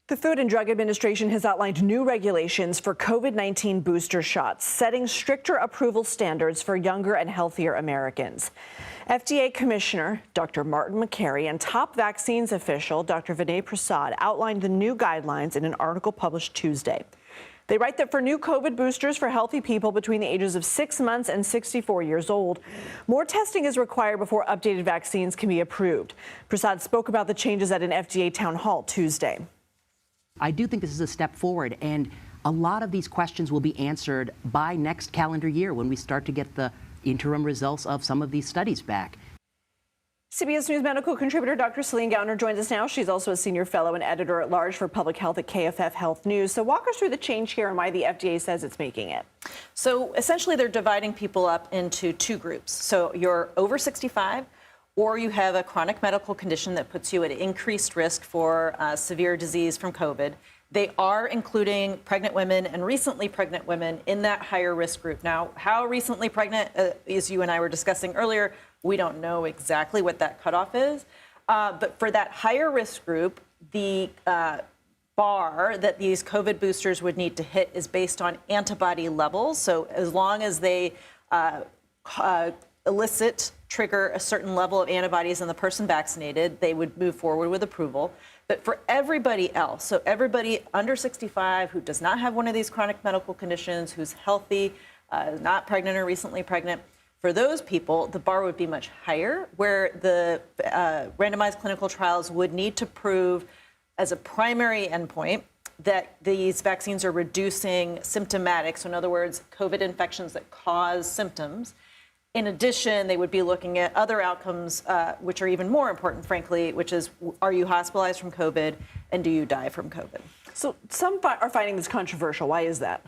The Food and Drug Administration has outlined new regulations for COVID-19 booster shots, setting stricter approval standards for younger and healthier Americans. FDA Commissioner Dr. Martin Makary and top vaccines official Dr. Vinay Prasad outlined the new guidelines in an article published Tuesday. They write that for new COVID boosters for healthy people between the ages of 6 months and 64 years old, more testing is required before updated vaccines can be approved. Prasad spoke about the changes at an FDA town hall Tuesday. I do think this is a step forward, and a lot of these questions will be answered by next calendar year when we start to get the interim results of some of these studies back. CBS News medical contributor Dr. Céline Gounder joins us now. She's also a senior fellow and editor at large for public health at KFF Health News. So walk us through the change here and why the FDA says it's making it. So essentially they're dividing people up into two groups. So you're over 65, or you have a chronic medical condition that puts you at increased risk for severe disease from COVID. They are including pregnant women and recently pregnant women in that higher risk group. Now, how recently pregnant, as you and I were discussing earlier, we don't know exactly what that cutoff is. But for that higher risk group, the bar that these COVID boosters would need to hit is based on antibody levels. So as long as they trigger a certain level of antibodies in the person vaccinated, they would move forward with approval. But for everybody else, so everybody under 65 who does not have one of these chronic medical conditions, who's healthy, not pregnant or recently pregnant, for those people, the bar would be much higher, where the randomized clinical trials would need to prove as a primary endpoint that these vaccines are reducing symptomatic, so in other words, COVID infections that cause symptoms. In addition, they would be looking at other outcomes, which are even more important, frankly, which is, are you hospitalized from COVID and do you die from COVID? So some are finding this controversial. Why is that?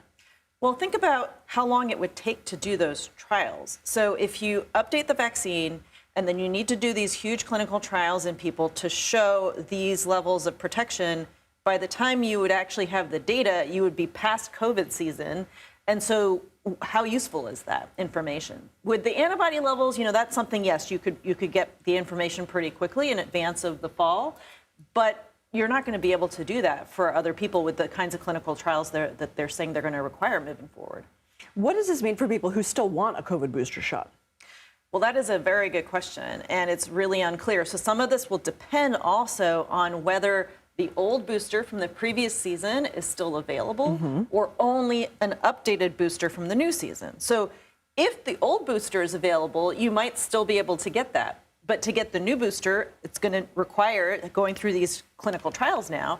Well, think about how long it would take to do those trials. So if you update the vaccine and then you need to do these huge clinical trials in people to show these levels of protection, by the time you would actually have the data, you would be past COVID season. And so how useful is that information? With the antibody levels, that's something, yes, you could get the information pretty quickly in advance of the fall, but you're not going to be able to do that for other people with the kinds of clinical trials that they're saying they're going to require moving forward. What does this mean for people who still want a COVID booster shot? Well, that is a very good question, and it's really unclear. So some of this will depend also on whether the old booster from the previous season is still available or only an updated booster from the new season. So if the old booster is available, you might still be able to get that. But to get the new booster, it's going to require going through these clinical trials now.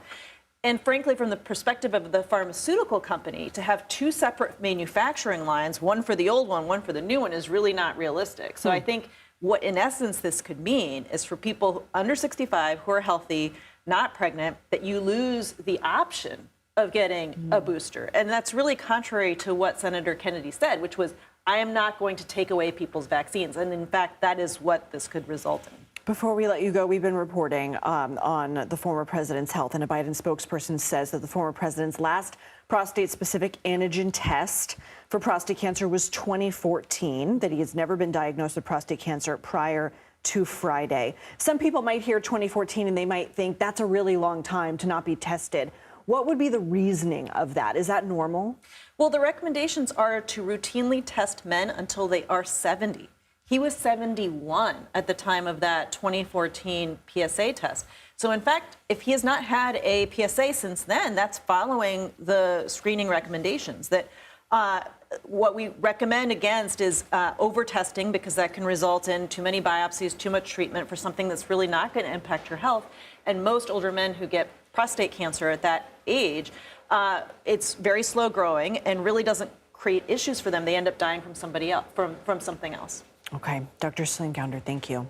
And frankly, from the perspective of the pharmaceutical company, to have two separate manufacturing lines, one for the old one for the new one, is really not realistic. So I think what, in essence, this could mean is for people under 65 who are healthy, not pregnant, that you lose the option of getting a booster. And that's really contrary to what Senator Kennedy said, which was, I am not going to take away people's vaccines. And in fact, that is what this could result in. Before we let you go, we've been reporting on the former president's health, and a Biden spokesperson says that the former president's last prostate-specific antigen test for prostate cancer was 2014, that he has never been diagnosed with prostate cancer prior to Friday. Some people might hear 2014 and they might think that's a really long time to not be tested. What would be the reasoning of that? Is that normal? Well, the recommendations are to routinely test men until they are 70. He was 71 at the time of that 2014 PSA test. So in fact, if he has not had a PSA since then, that's following the screening recommendations. That what we recommend against is over-testing, because that can result in too many biopsies, too much treatment for something that's really not going to impact your health. And most older men who get prostate cancer at that age, it's very slow growing and really doesn't create issues for them. They end up dying from somebody else, from something else. Okay, Dr. Céline Gounder, thank you.